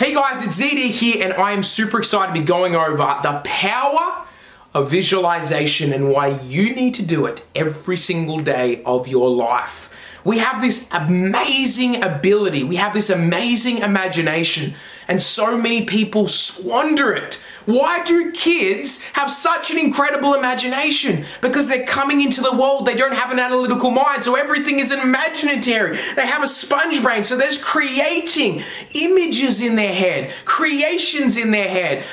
Hey guys, it's ZD here and I am super excited to be going over the power of visualization and why you need to do it every single day of your life. We have this amazing ability, we have this amazing imagination, and so many people squander it. Why do kids have such an incredible imagination? Because they're coming into the world, they don't have an analytical mind, so everything is imaginary. They have a sponge brain, so they're just creating images in their head, creations in their head,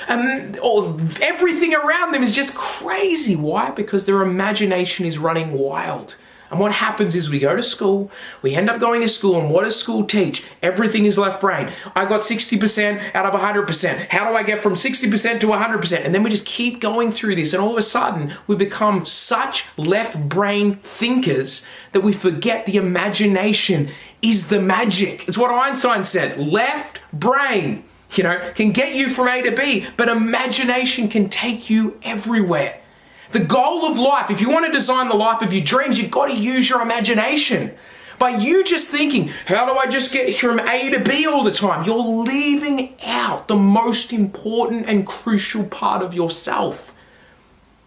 or everything around them is just crazy. Why? Because their imagination is running wild. And what happens is we go to school, we end up going to school, and what does school teach? Everything is left brain. I got 60% out of 100%. How do I get from 60% to 100%? And then we just keep going through this, and all of a sudden, we become such left brain thinkers that we forget the imagination is the magic. It's what Einstein said, left brain, can get you from A to B, but imagination can take you everywhere. The goal of life, if you want to design the life of your dreams, you've got to use your imagination. By you just thinking, how do I just get from A to B all the time? You're leaving out the most important and crucial part of yourself,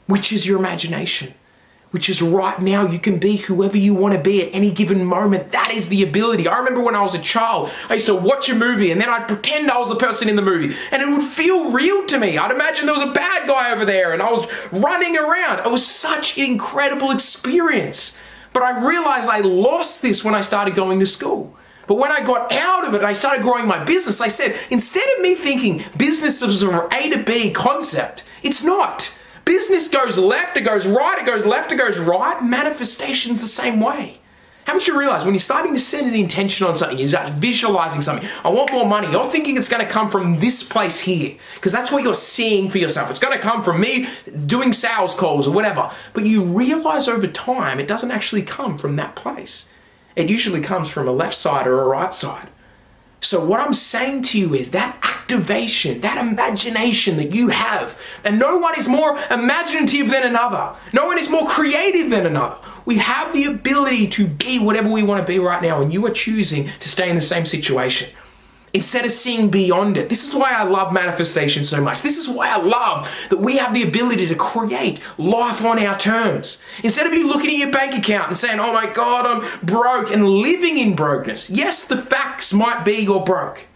which is your imagination. Which is right now, you can be whoever you want to be at any given moment. That is the ability. I remember when I was a child, I used to watch a movie and then I'd pretend I was the person in the movie and it would feel real to me. I'd imagine there was a bad guy over there and I was running around. It was such an incredible experience. But I realized I lost this when I started going to school. But when I got out of it, I started growing my business. I said, instead of me thinking business is an A to B concept, it's not. Business goes left, it goes right, it goes left, it goes right. Manifestation's the same way. Haven't you realized when you're starting to set an intention on something, you start visualizing something, I want more money, you're thinking it's going to come from this place here, because that's what you're seeing for yourself. It's going to come from me doing sales calls or whatever. But you realize over time, it doesn't actually come from that place. It usually comes from a left side or a right side. So what I'm saying to you is that activation, that imagination that you have, and no one is more imaginative than another. No one is more creative than another. We have the ability to be whatever we want to be right now, and you are choosing to stay in the same situation instead of seeing beyond it. This is why I love manifestation so much. This is why I love that we have the ability to create life on our terms. Instead of you looking at your bank account and saying, oh my God, I'm broke, and living in brokenness. Yes, the facts might be you're broke.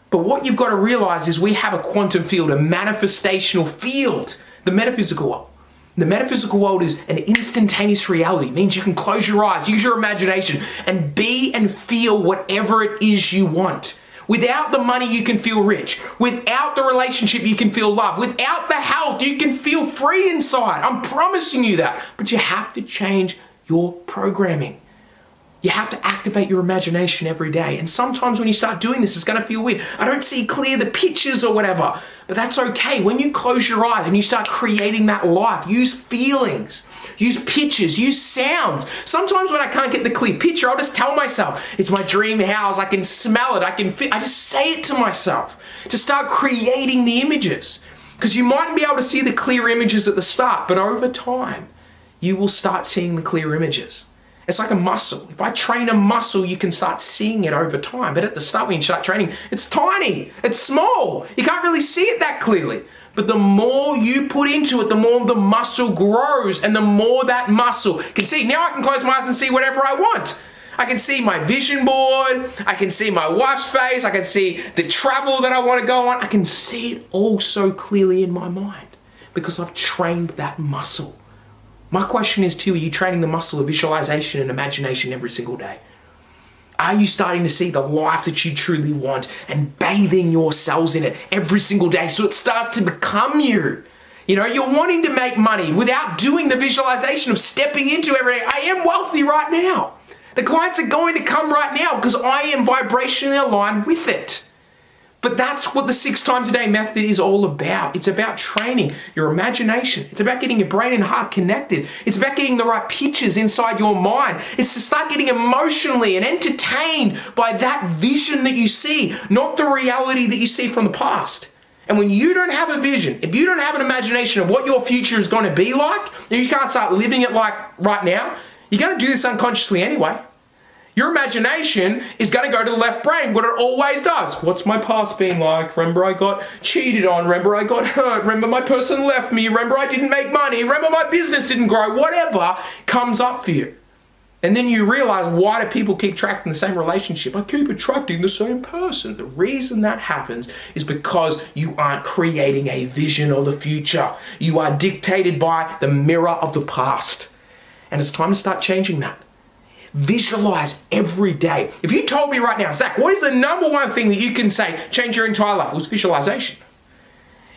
But what you've got to realize is we have a quantum field, a manifestational field, the metaphysical world. The metaphysical world is an instantaneous reality. It means you can close your eyes, use your imagination, and be and feel whatever it is you want. Without the money, you can feel rich. Without the relationship, you can feel love. Without the health, you can feel free inside. I'm promising you that. But you have to change your programming. You have to activate your imagination every day. And sometimes when you start doing this, it's going to feel weird. I don't see clear the pictures or whatever. But that's okay. When you close your eyes and you start creating that life, use feelings, use pictures, use sounds. Sometimes when I can't get the clear picture, I'll just tell myself, it's my dream house. I can smell it. I just say it to myself to start creating the images. Because you mightn't be able to see the clear images at the start, but over time, you will start seeing the clear images. It's like a muscle. If I train a muscle, you can start seeing it over time. But at the start, when you start training, it's tiny, it's small. You can't really see it that clearly. But the more you put into it, the more the muscle grows and the more that muscle can see. Now I can close my eyes and see whatever I want. I can see my vision board. I can see my wife's face. I can see the travel that I want to go on. I can see it all so clearly in my mind because I've trained that muscle. My question is to you, are you training the muscle of visualization and imagination every single day? Are you starting to see the life that you truly want and bathing yourselves in it every single day so it starts to become you? You're wanting to make money without doing the visualization of stepping into every day. I am wealthy right now. The clients are going to come right now because I am vibrationally aligned with it. But that's what the 6 times a day method is all about. It's about training your imagination. It's about getting your brain and heart connected. It's about getting the right pictures inside your mind. It's to start getting emotionally and entertained by that vision that you see, not the reality that you see from the past. And when you don't have a vision, if you don't have an imagination of what your future is going to be like, and you can't start living it like right now, you're going to do this unconsciously anyway. Your imagination is going to go to the left brain, what it always does. What's my past been like? Remember I got cheated on. Remember I got hurt. Remember my person left me. Remember I didn't make money. Remember my business didn't grow. Whatever comes up for you. And then you realize, why do people keep attracting the same relationship? I keep attracting the same person. The reason that happens is because you aren't creating a vision of the future. You are dictated by the mirror of the past. And it's time to start changing that. Visualize every day. If you told me right now, Zach, what is the number one thing that you can say change your entire life? It was visualization.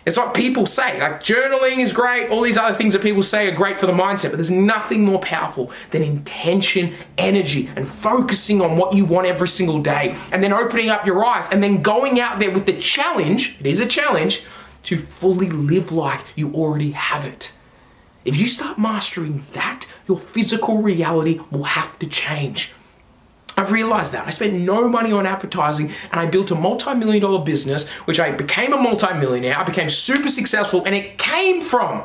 It's what people say. Like, journaling is great. All these other things that people say are great for the mindset, but there's nothing more powerful than intention, energy, and focusing on what you want every single day, and then opening up your eyes and then going out there with the challenge, it is a challenge, to fully live like you already have it. If you start mastering that, your physical reality will have to change. I've realized that. I spent no money on advertising and I built a multi-million-dollar business, which I became a multi-millionaire. I became super successful, and it came from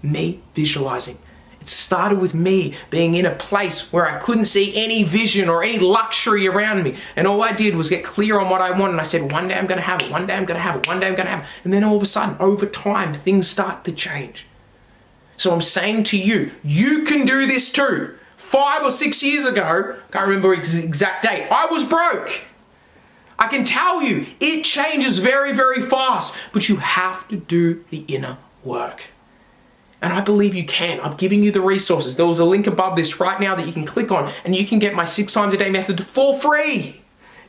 me visualizing. It started with me being in a place where I couldn't see any vision or any luxury around me. And all I did was get clear on what I wanted. And I said, one day I'm going to have it. One day I'm going to have it. One day I'm going to have it. And then all of a sudden, over time, things start to change. So I'm saying to you, you can do this too. 5 or 6 years ago, can't remember exact date, I was broke. I can tell you, it changes very, very fast, but you have to do the inner work. And I believe you can. I'm giving you the resources. There was a link above this right now that you can click on, and you can get my 6 times a day method for free.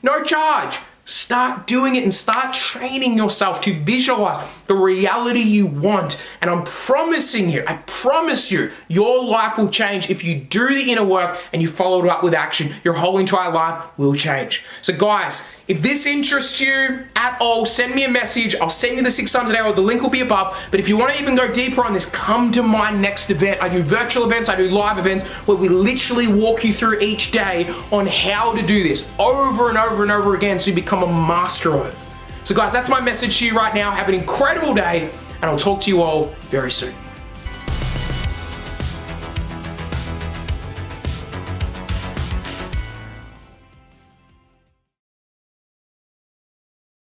No charge. Start doing it and start training yourself to visualize the reality you want. And I'm promising you, I promise you, your life will change if you do the inner work and you follow it up with action. Your whole entire life will change. So guys, if this interests you at all, send me a message. I'll send you the 6 times a day, or the link will be above. But if you want to even go deeper on this, come to my next event. I do virtual events, I do live events where we literally walk you through each day on how to do this over and over and over again so you become a master of it. So guys, that's my message to you right now. Have an incredible day, and I'll talk to you all very soon.